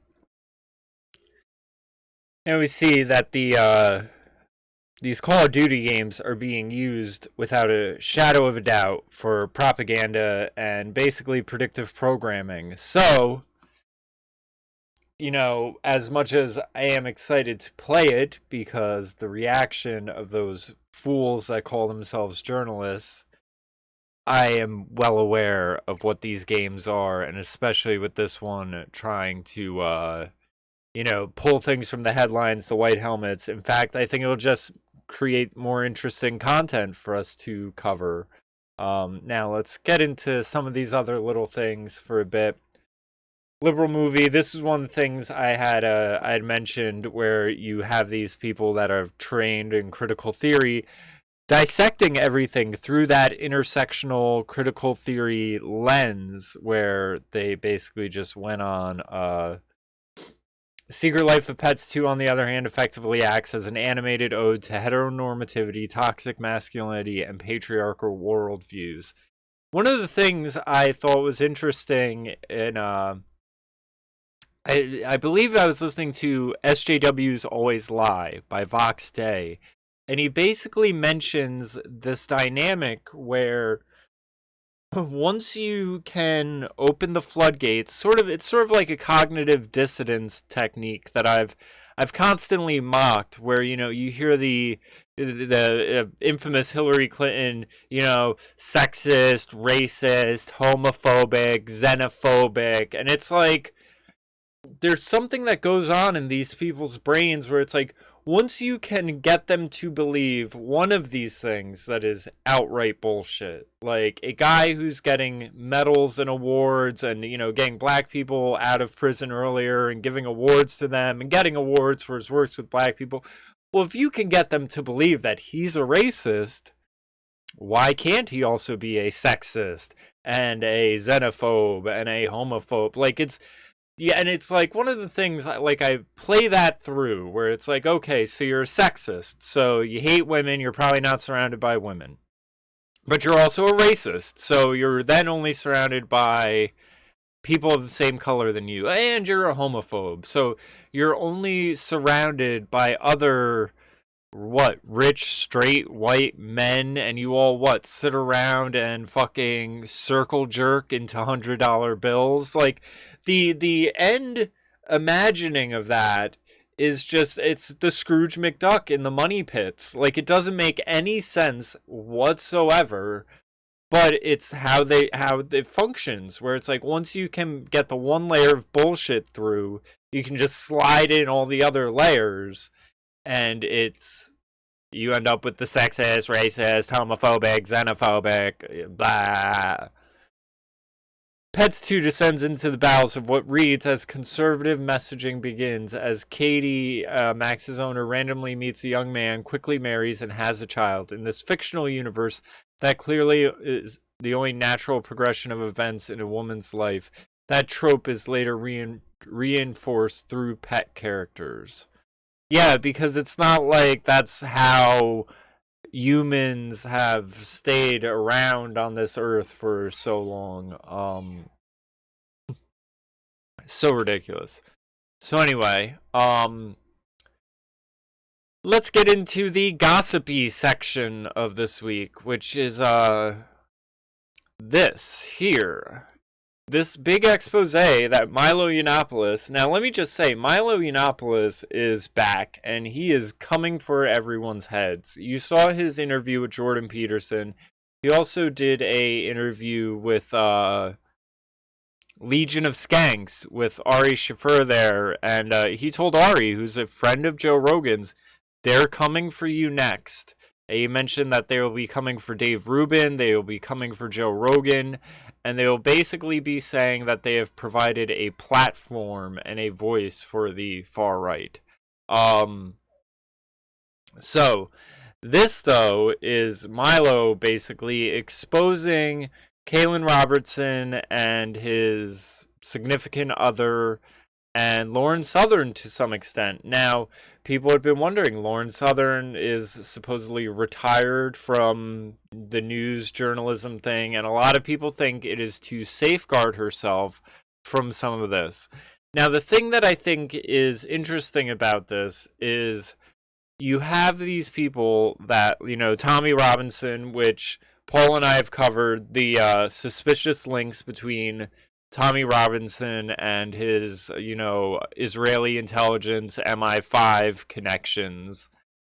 now we see that these Call of Duty games are being used without a shadow of a doubt for propaganda and basically predictive programming. So, you know, as much as I am excited to play it because the reaction of those fools that call themselves journalists, I am well aware of what these games are, and especially with this one trying to, you know, pull things from the headlines, the white helmets. In fact, I think it'll just create more interesting content for us to cover. Now, let's get into some of these other little things for a bit. Liberal movie. This is one of the things I had mentioned, where you have these people that are trained in critical theory dissecting everything through that intersectional critical theory lens, where they basically just went on Secret Life of Pets 2, on the other hand, effectively acts as an animated ode to heteronormativity, toxic masculinity, and patriarchal worldviews. One of the things I thought was interesting in I believe I was listening to SJW's Always Lie by Vox Day, and he basically mentions this dynamic where once you can open the floodgates, it's sort of like a cognitive dissonance technique that I've constantly mocked, where, you know, you hear the infamous Hillary Clinton, you know, sexist, racist, homophobic, xenophobic, and it's like there's something that goes on in these people's brains where it's like, once you can get them to believe one of these things that is outright bullshit, like a guy who's getting medals and awards and, you know, getting black people out of prison earlier and giving awards to them and getting awards for his works with black people. Well, if you can get them to believe that he's a racist, why can't he also be a sexist and a xenophobe and a homophobe? Like, yeah, and it's like one of the things, like, I play that through where it's like, okay, so you're a sexist, so you hate women, you're probably not surrounded by women. But you're also a racist, so you're then only surrounded by people of the same color than you, and you're a homophobe, so you're only surrounded by other, rich, straight, white men, and you all, sit around and fucking circle jerk into $100 bills? Like, the end imagining of that is just, it's the Scrooge McDuck in the money pits. Like, it doesn't make any sense whatsoever, but it's how it functions, where it's like, once you can get the one layer of bullshit through, you can just slide in all the other layers, and you end up with the sexist, racist, homophobic, xenophobic, blah, Pets 2 descends into the bowels of what reads as conservative messaging begins as Katie, Max's owner, randomly meets a young man, quickly marries, and has a child. In this fictional universe, that clearly is the only natural progression of events in a woman's life. That trope is later reinforced through pet characters. Yeah, because it's not like that's how humans have stayed around on this earth for so long. So ridiculous. So anyway, let's get into the gossipy section of this week, which is this here. This big expose that Milo Yiannopoulos, now let me just say, Milo Yiannopoulos is back, and he is coming for everyone's heads. You saw his interview with Jordan Peterson. He also did a interview with Legion of Skanks with Ari Shaffir there, and he told Ari, who's a friend of Joe Rogan's, they're coming for you next. He mentioned that they will be coming for Dave Rubin, they will be coming for Joe Rogan, and they will basically be saying that they have provided a platform and a voice for the far right. So, this, though, is Milo basically exposing Kalen Robertson and his significant other, and Lauren Southern to some extent. Now, people have been wondering, Lauren Southern is supposedly retired from the news journalism thing, and a lot of people think it is to safeguard herself from some of this. Now, the thing that I think is interesting about this is you have these people that, you know, Tommy Robinson, which Paul and I have covered, the suspicious links between Tommy Robinson and his, you know, Israeli intelligence MI5 connections.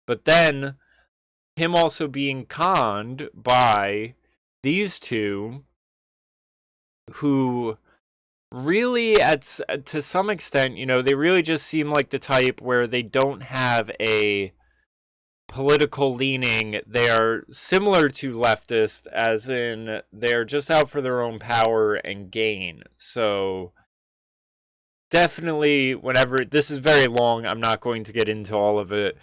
But then him also being conned by these two who really, to some extent, you know, they really just seem like the type where they don't have a political leaning. They are similar to leftists, as in they're just out for their own power and gain. So definitely, whenever this is very long, I'm not going to get into all of it.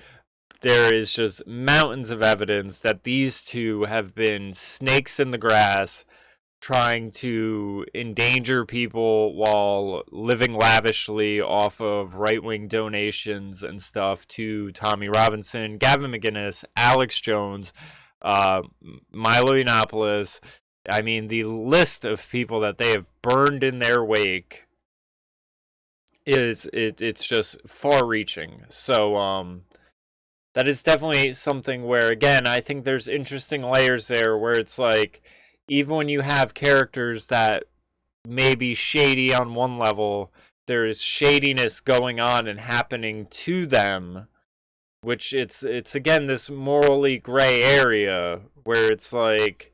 There is just mountains of evidence that these two have been snakes in the grass, trying to endanger people while living lavishly off of right-wing donations and stuff to Tommy Robinson, Gavin McInnes, Alex Jones, Milo Yiannopoulos. I mean, the list of people that they have burned in their wake it's just far-reaching. So that is definitely something where, again, I think there's interesting layers there where it's like, even when you have characters that may be shady on one level, there is shadiness going on and happening to them, which it's again this morally gray area where it's like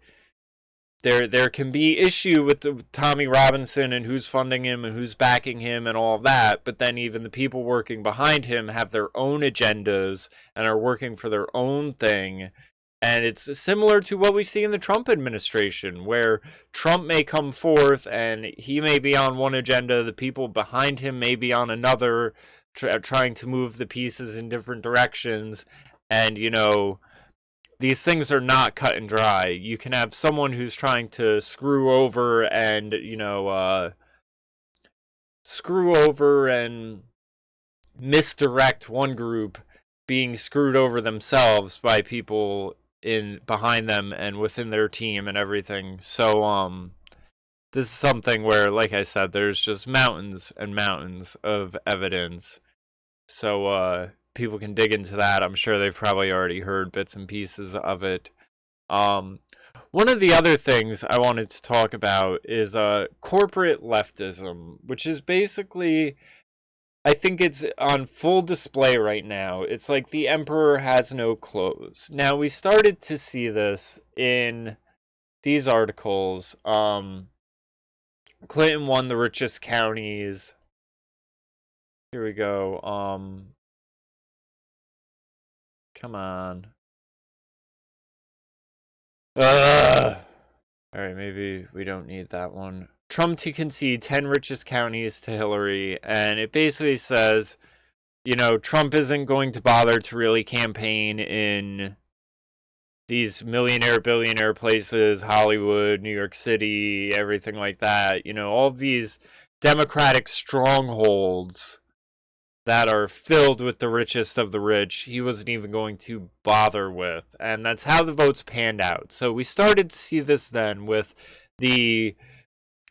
there can be issue with Tommy Robinson and who's funding him and who's backing him and all of that, but then even the people working behind him have their own agendas and are working for their own thing. And it's similar to what we see in the Trump administration, where Trump may come forth and he may be on one agenda, the people behind him may be on another, trying to move the pieces in different directions. And, you know, these things are not cut and dry. You can have someone who's trying to screw over and, you know, misdirect one group being screwed over themselves by people behind them and within their team and everything. So this is something where, like I said, there's just mountains and mountains of evidence. So people can dig into that. I'm sure they've probably already heard bits and pieces of it. One of the other things I wanted to talk about is corporate leftism, which is basically, I think it's on full display right now. It's like the emperor has no clothes. Now, we started to see this in these articles. Clinton won the richest counties. Here we go. Come on. Alright, maybe we don't need that one. Trump to concede 10 richest counties to Hillary. And it basically says, you know, Trump isn't going to bother to really campaign in these millionaire, billionaire places, Hollywood, New York City, everything like that. You know, all these Democratic strongholds that are filled with the richest of the rich, he wasn't even going to bother with. And that's how the votes panned out. So we started to see this then with the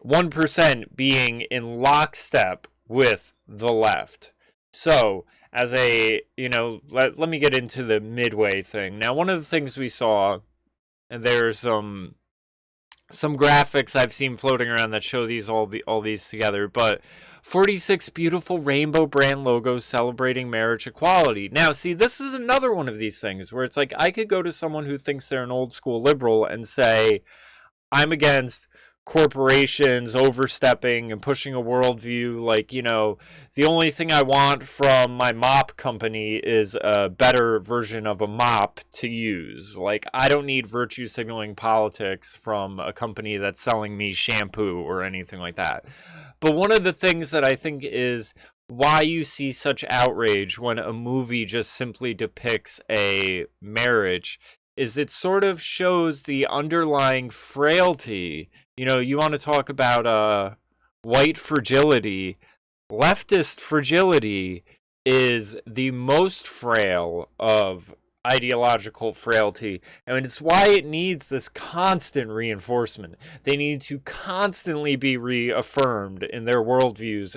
1% being in lockstep with the left. So, as a, you know, let me get into the midway thing. Now, one of the things we saw, and there's some graphics I've seen floating around that show all these together, but 46 beautiful rainbow brand logos celebrating marriage equality. Now, see, this is another one of these things where it's like I could go to someone who thinks they're an old school liberal and say, I'm against corporations overstepping and pushing a worldview. Like, you know, the only thing I want from my mop company is a better version of a mop to use. Like, I don't need virtue signaling politics from a company that's selling me shampoo or anything like that. But one of the things that I think is why you see such outrage when a movie just simply depicts a marriage is it sort of shows the underlying frailty. You know, you want to talk about white fragility. Leftist fragility is the most frail of ideological frailty, and it's why it needs this constant reinforcement. They need to constantly be reaffirmed in their worldviews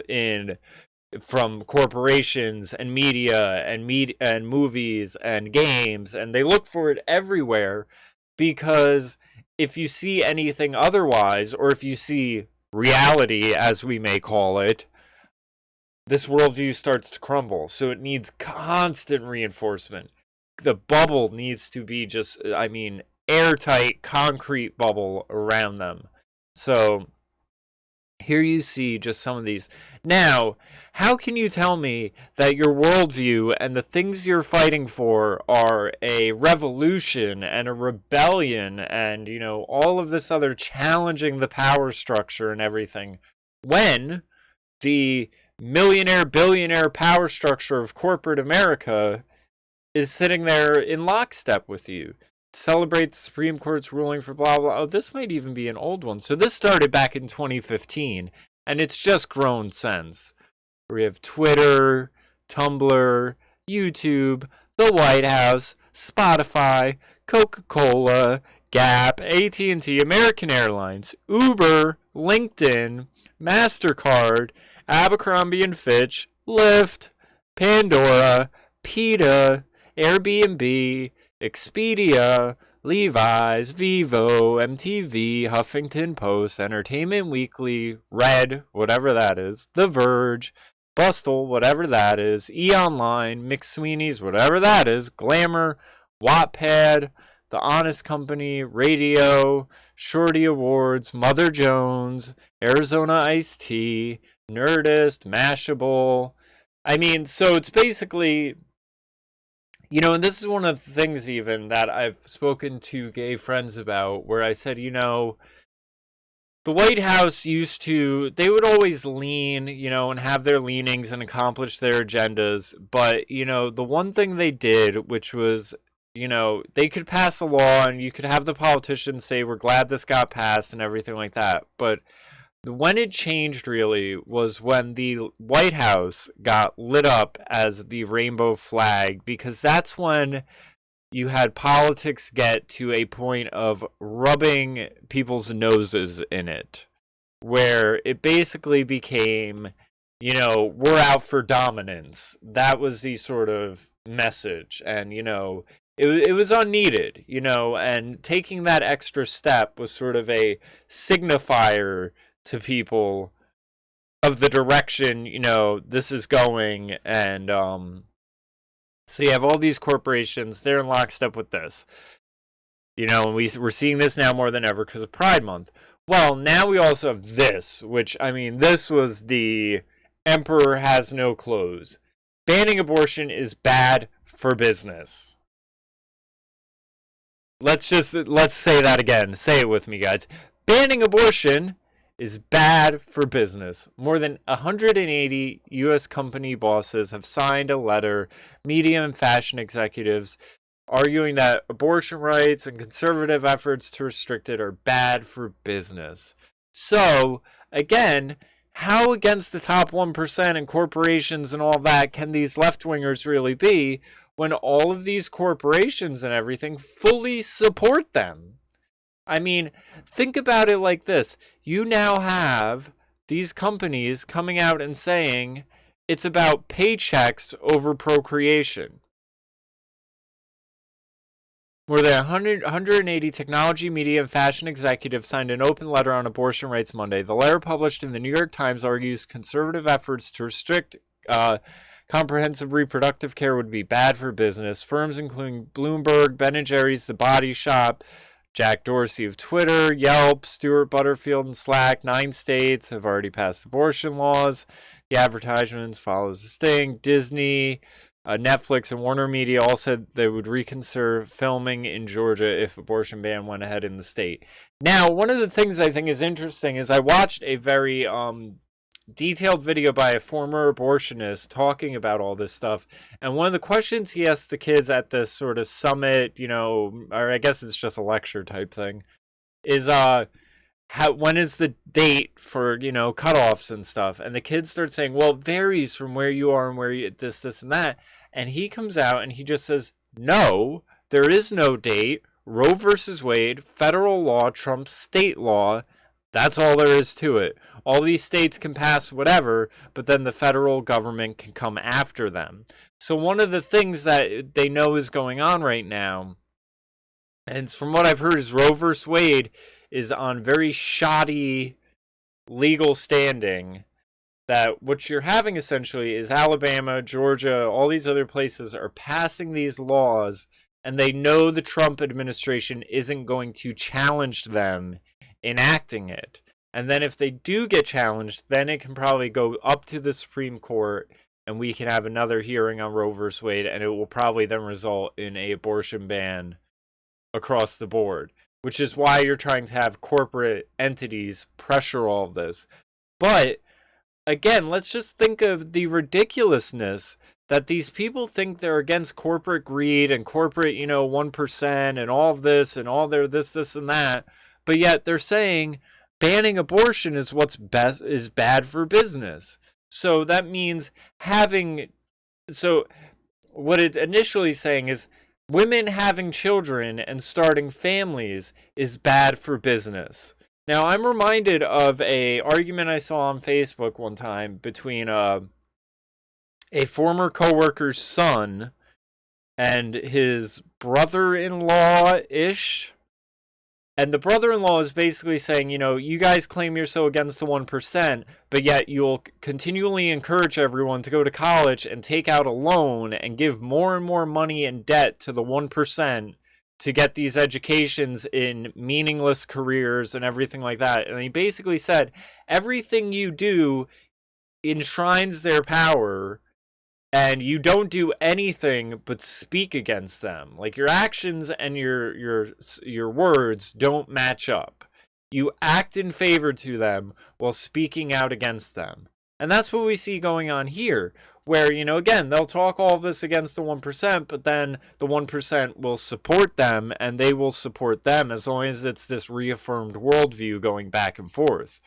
from corporations and media and movies and games, and they look for it everywhere, because if you see anything otherwise, or if you see reality, as we may call it, this worldview starts to crumble. So it needs constant reinforcement. The bubble needs to be just, I mean, airtight concrete bubble around them. So here you see just some of these. Now, how can you tell me that your worldview and the things you're fighting for are a revolution and a rebellion and, you know, all of this other challenging the power structure and everything, when the millionaire, billionaire power structure of corporate America is sitting there in lockstep with you? Celebrate the Supreme Court's ruling for blah, blah. Oh, this might even be an old one. So this started back in 2015, and it's just grown since. We have Twitter, Tumblr, YouTube, the White House, Spotify, Coca-Cola, Gap, AT&T, American Airlines, Uber, LinkedIn, MasterCard, Abercrombie & Fitch, Lyft, Pandora, PETA, Airbnb, Expedia, Levi's, Vivo, MTV, Huffington Post, Entertainment Weekly, Red, whatever that is, The Verge, Bustle, whatever that is, E-Online, McSweeney's, whatever that is, Glamour, Wattpad, The Honest Company, Radio, Shorty Awards, Mother Jones, Arizona Iced Tea, Nerdist, Mashable. I mean, so it's basically, you know, and this is one of the things even that I've spoken to gay friends about, where I said, you know, the White House they would always lean, you know, and have their leanings and accomplish their agendas. But, you know, the one thing they did, which was, you know, they could pass a law and you could have the politicians say, we're glad this got passed and everything like that. But when it changed really was when the White House got lit up as the rainbow flag, because that's when you had politics get to a point of rubbing people's noses in it, where it basically became, you know, we're out for dominance. That was the sort of message. And, you know, it was unneeded, you know, and taking that extra step was sort of a signifier to people of the direction, you know, this is going. And so you have all these corporations, they're in lockstep with this, you know, and we're seeing this now more than ever because of Pride Month. Well, now we also have this, which, I mean, this was the emperor has no clothes. Banning abortion is bad for business. Let's say that again. Say it with me, guys. Banning abortion is bad for business. More than 180 U.S. company bosses have signed a letter, media and fashion executives, arguing that abortion rights and conservative efforts to restrict it are bad for business. So, again, how against the top 1% and corporations and all that can these left-wingers really be when all of these corporations and everything fully support them? I mean, think about it like this. You now have these companies coming out and saying it's about paychecks over procreation. More than 180 technology, media, and fashion executives signed an open letter on abortion rights Monday. The letter, published in the New York Times, argues conservative efforts to restrict comprehensive reproductive care would be bad for business. Firms including Bloomberg, Ben & Jerry's, The Body Shop, Jack Dorsey of Twitter, Yelp, Stuart Butterfield, and Slack, 9 states have already passed abortion laws. The advertisements follows the sting. Disney, Netflix, and Warner Media all said they would reconsider filming in Georgia if abortion ban went ahead in the state. Now, one of the things I think is interesting is I watched a very detailed video by a former abortionist talking about all this stuff, and one of the questions he asked the kids at this sort of summit, or I guess it's just a lecture type thing, is when is the date for cutoffs and stuff? And the kids start saying, well, it varies from where you are and where you this and that. And he comes out and he just says, no, there is no date. Roe versus Wade, federal law trumps state law. That's all there is to it. All these states can pass whatever, but then the federal government can come after them. So one of the things that they know is going on right now, and from what I've heard, is Roe versus Wade is on very shoddy legal standing. That what you're having essentially is Alabama, Georgia, all these other places are passing these laws, and they know the Trump administration isn't going to challenge them enacting it. And then if they do get challenged, then it can probably go up to the Supreme Court, and we can have another hearing on Roe versus Wade, and it will probably then result in an abortion ban across the board, which is why you're trying to have corporate entities pressure all of this. But again, let's just think of the ridiculousness that these people think they're against corporate greed and corporate, 1% and all of this and all their this and that, but yet they're saying banning abortion is is bad for business. So that means what it's initially saying is women having children and starting families is bad for business. Now, I'm reminded of an argument I saw on Facebook one time between a former coworker's son and his brother-in-law-ish. And the brother-in-law is basically saying, you guys claim you're so against the 1%, but yet you'll continually encourage everyone to go to college and take out a loan and give more and more money in debt to the 1% to get these educations in meaningless careers and everything like that. And he basically said, everything you do enshrines their power, and you don't do anything but speak against them. Like, your actions and your words don't match up. You act in favor to them while speaking out against them. And that's what we see going on here, where, again, they'll talk all this against the 1%, but then the 1% will support them, and they will support them as long as it's this reaffirmed worldview going back and forth.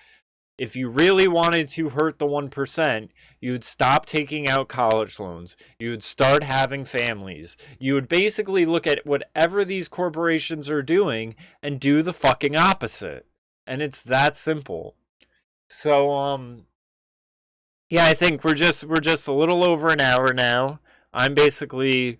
If you really wanted to hurt the 1%, you'd stop taking out college loans. You would start having families. You would basically look at whatever these corporations are doing and do the fucking opposite. And it's that simple. So, yeah, I think we're just a little over an hour now. I'm basically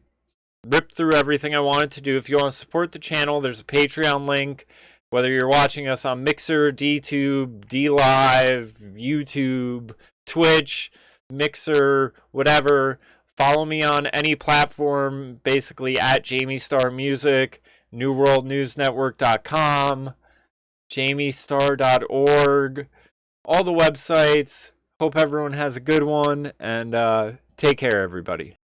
ripped through everything I wanted to do. If you want to support the channel, there's a Patreon link. Whether you're watching us on Mixer, DTube, DLive, YouTube, Twitch, Mixer, whatever, follow me on any platform, basically at JAMIESTARRMUSIC, NewWorldNewsNetwork.com, JAMIESTARR.org, all the websites. Hope everyone has a good one, and take care, everybody.